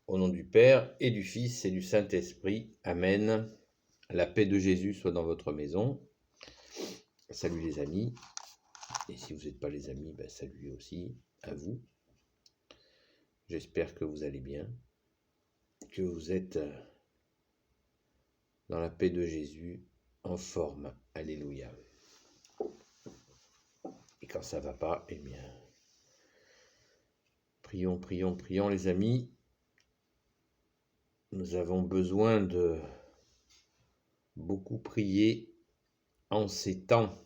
Au nom du Père et du Fils et du Saint-Esprit. Amen. La paix de Jésus soit dans votre maison. Salut les amis. Et si vous n'êtes pas les amis, salut aussi à vous. J'espère que vous allez bien, que vous êtes dans la paix de Jésus, en forme. Alléluia. Et quand ça ne va pas, eh bien, prions, prions, prions les amis. Nous avons besoin de beaucoup prier en ces temps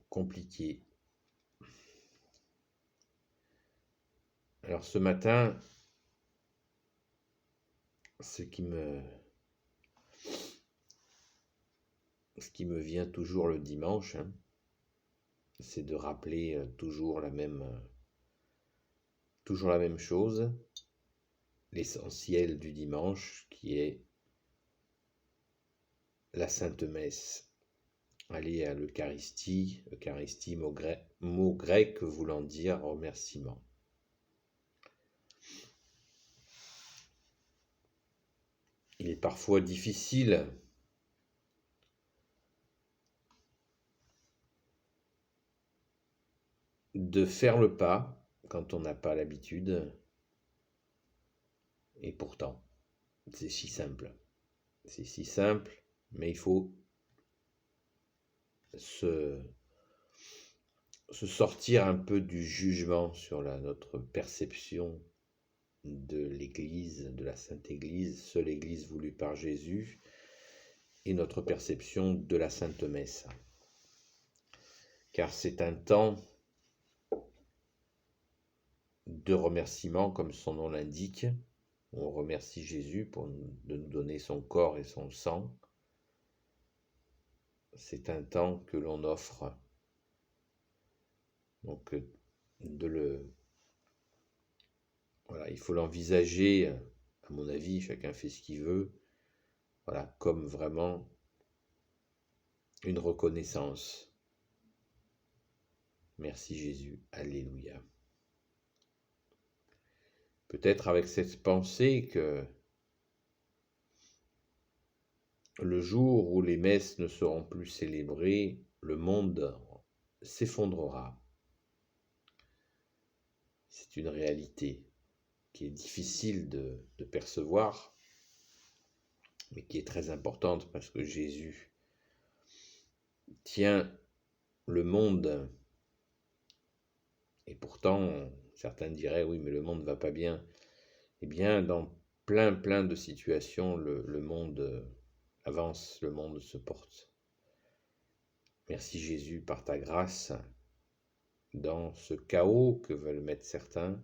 compliqués. Alors ce matin, ce qui me vient toujours le dimanche, c'est de rappeler toujours la même chose, l'essentiel du dimanche qui est la Sainte Messe. Aller à l'Eucharistie, mot grec voulant dire remerciement. Il est parfois difficile de faire le pas quand on n'a pas l'habitude, et pourtant, c'est si simple. C'est si simple, mais il faut se sortir un peu du jugement sur notre perception de l'Église, de la Sainte Église, seule Église voulue par Jésus, et notre perception de la Sainte Messe. Car c'est un temps de remerciement, comme son nom l'indique. On remercie Jésus de nous donner son corps et son sang. C'est un temps que l'on offre. Donc, voilà, il faut l'envisager, à mon avis, chacun fait ce qu'il veut, voilà, comme vraiment une reconnaissance. Merci Jésus, alléluia. Peut-être avec cette pensée que le jour où les messes ne seront plus célébrées, le monde s'effondrera. C'est une réalité qui est difficile de percevoir, mais qui est très importante parce que Jésus tient le monde. Et pourtant, certains diraient, oui, mais le monde ne va pas bien. Eh bien, dans plein de situations, le monde avance, le monde se porte. Merci Jésus, par ta grâce, dans ce chaos que veulent mettre certains,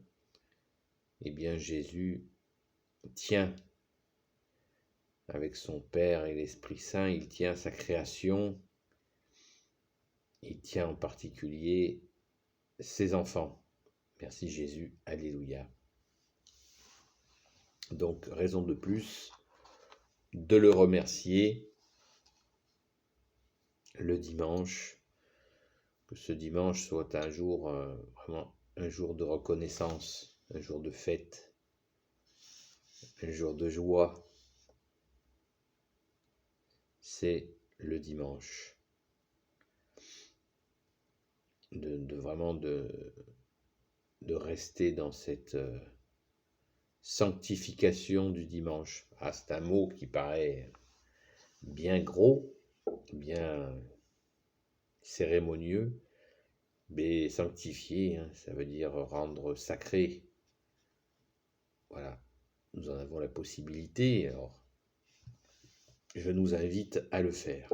eh bien Jésus tient avec son Père et l'Esprit Saint, il tient sa création, il tient en particulier ses enfants. Merci Jésus, alléluia. Donc, raison de plus de le remercier le dimanche, que ce dimanche soit un jour, vraiment un jour de reconnaissance, un jour de fête, un jour de joie. C'est le dimanche. Vraiment de rester dans cette sanctification du dimanche. Ah, c'est un mot qui paraît bien gros, bien cérémonieux, mais sanctifier, ça veut dire rendre sacré. Voilà, nous en avons la possibilité, alors je nous invite à le faire.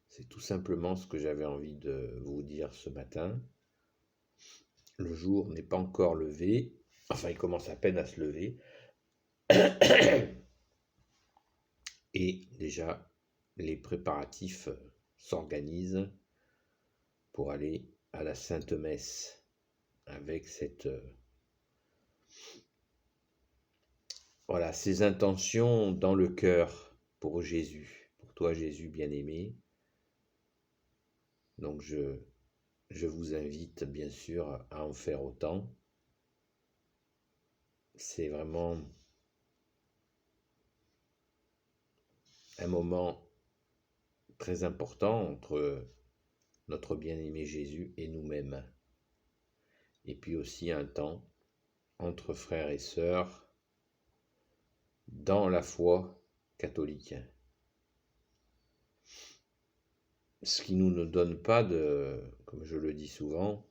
C'est tout simplement ce que j'avais envie de vous dire ce matin. Le jour n'est pas encore levé, enfin il commence à peine à se lever, et déjà les préparatifs s'organisent pour aller à la Sainte Messe avec ces intentions dans le cœur pour Jésus, pour toi Jésus bien-aimé. Donc je je vous invite bien sûr à en faire autant. C'est vraiment un moment très important entre notre bien-aimé Jésus et nous-mêmes. Et puis aussi un temps entre frères et sœurs dans la foi catholique. Ce qui nous ne donne pas comme je le dis souvent,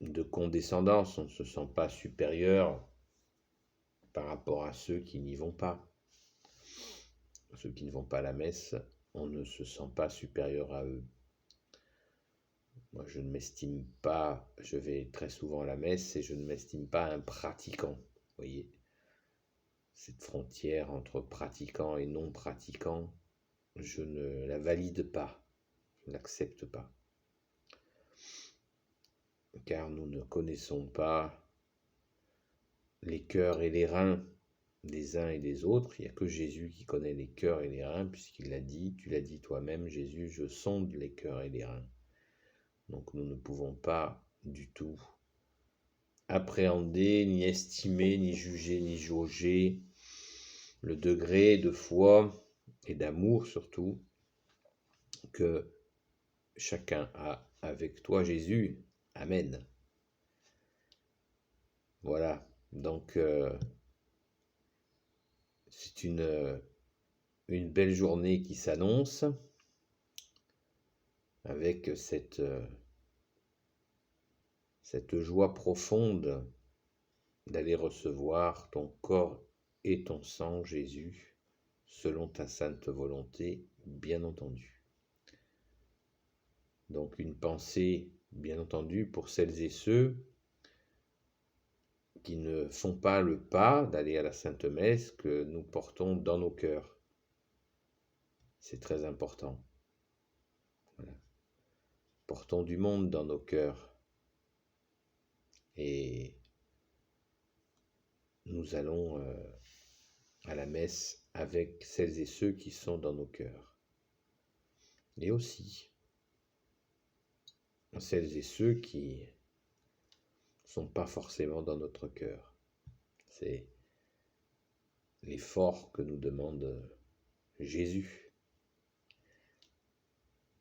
de condescendance. On ne se sent pas supérieur par rapport à ceux qui n'y vont pas. Ceux qui ne vont pas à la messe, on ne se sent pas supérieur à eux. Moi, je ne m'estime pas, je vais très souvent à la messe et je ne m'estime pas un pratiquant. Vous voyez, cette frontière entre pratiquant et non pratiquant, je ne la valide pas, je ne l'accepte pas. Car nous ne connaissons pas les cœurs et les reins des uns et des autres. Il n'y a que Jésus qui connaît les cœurs et les reins, puisqu'il l'a dit, tu l'as dit toi-même, Jésus, je sonde les cœurs et les reins. Donc nous ne pouvons pas du tout appréhender, ni estimer, ni juger, ni jauger le degré de foi et d'amour surtout que chacun a avec toi, Jésus. Amen. Voilà, donc c'est une belle journée qui s'annonce avec cette joie profonde d'aller recevoir ton corps et ton sang, Jésus, selon ta sainte volonté, bien entendu. Donc une pensée, bien entendu, pour celles et ceux qui ne font pas le pas d'aller à la Sainte Messe que nous portons dans nos cœurs. C'est très important. Voilà. Portons du monde dans nos cœurs. Et nous allons à la messe avec celles et ceux qui sont dans nos cœurs. Et aussi celles et ceux qui ne sont pas forcément dans notre cœur. C'est l'effort que nous demande Jésus,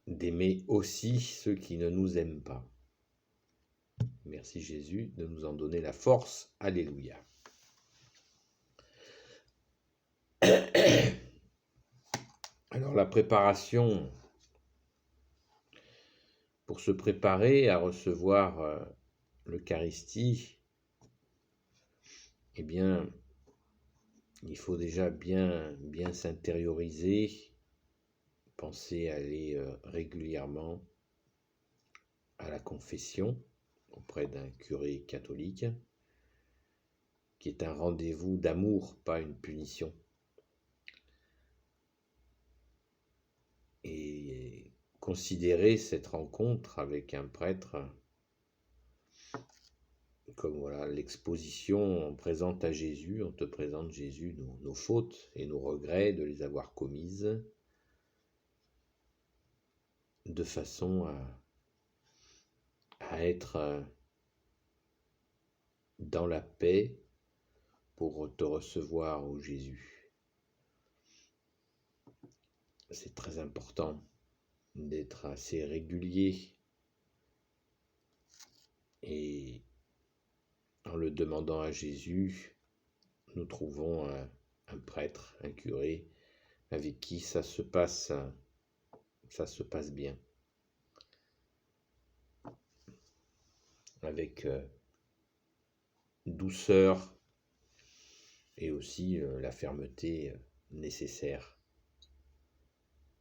d'aimer aussi ceux qui ne nous aiment pas. Merci Jésus de nous en donner la force. Alléluia. Alors la préparation, pour se préparer à recevoir l'Eucharistie, eh bien, il faut déjà bien s'intérioriser, penser à aller régulièrement à la confession auprès d'un curé catholique, qui est un rendez-vous d'amour, pas une punition. Et considérer cette rencontre avec un prêtre comme voilà l'exposition, on présente à Jésus, on te présente Jésus nos fautes et nos regrets de les avoir commises, de façon à être dans la paix pour te recevoir, ô Jésus. C'est très important d'être assez régulier et en le demandant à Jésus, nous trouvons un prêtre, un curé, avec qui ça se passe bien, avec douceur et aussi la fermeté nécessaire,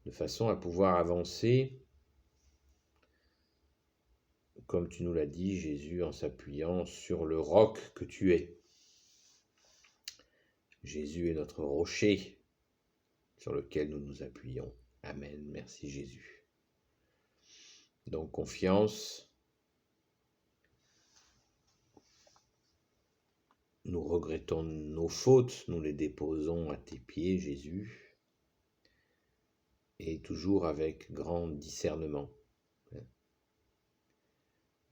de façon à pouvoir avancer, comme tu nous l'as dit, Jésus, en s'appuyant sur le roc que tu es. Jésus est notre rocher sur lequel nous nous appuyons. Amen. Merci Jésus. Donc confiance. Nous regrettons nos fautes, nous les déposons à tes pieds, Jésus, et toujours avec grand discernement.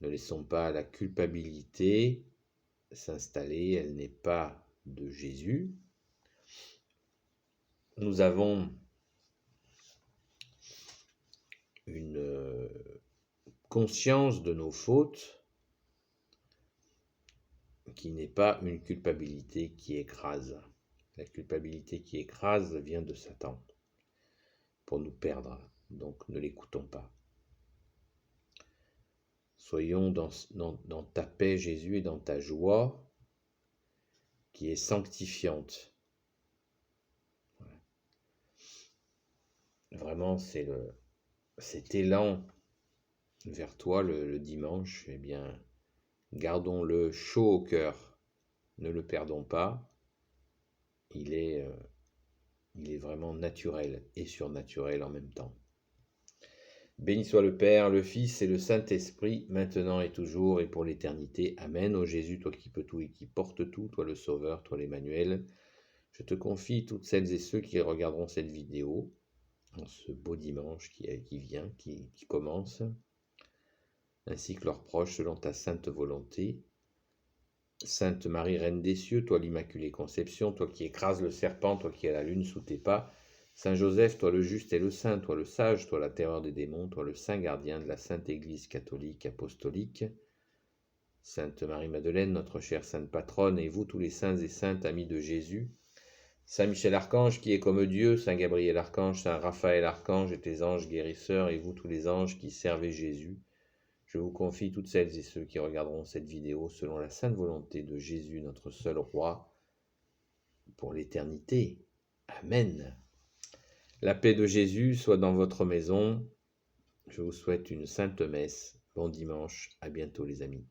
Ne laissons pas la culpabilité s'installer, elle n'est pas de Jésus. Nous avons une conscience de nos fautes qui n'est pas une culpabilité qui écrase. La culpabilité qui écrase vient de Satan pour nous perdre, donc ne l'écoutons pas. Soyons dans ta paix, Jésus, et dans ta joie qui est sanctifiante. Voilà. Vraiment, cet élan vers toi le dimanche, eh bien, gardons-le chaud au cœur, ne le perdons pas. Il est vraiment naturel et surnaturel en même temps. Béni soit le Père, le Fils et le Saint-Esprit, maintenant et toujours et pour l'éternité. Amen. Ô Jésus, toi qui peux tout et qui portes tout, toi le Sauveur, toi l'Emmanuel, je te confie toutes celles et ceux qui regarderont cette vidéo en ce beau dimanche qui vient, qui commence, ainsi que leurs proches selon ta sainte volonté. Sainte Marie, Reine des cieux, toi l'Immaculée Conception, toi qui écrases le serpent, toi qui as la lune sous tes pas, Saint Joseph, toi le juste et le saint, toi le sage, toi la terreur des démons, toi le saint gardien de la Sainte Église catholique apostolique, Sainte Marie-Madeleine, notre chère sainte patronne, et vous tous les saints et saintes amis de Jésus, Saint Michel Archange qui est comme Dieu, Saint Gabriel Archange, Saint Raphaël Archange et tes anges guérisseurs, et vous tous les anges qui servez Jésus, je vous confie toutes celles et ceux qui regarderont cette vidéo selon la sainte volonté de Jésus, notre seul roi, pour l'éternité. Amen. La paix de Jésus soit dans votre maison. Je vous souhaite une sainte messe. Bon dimanche. À bientôt les amis.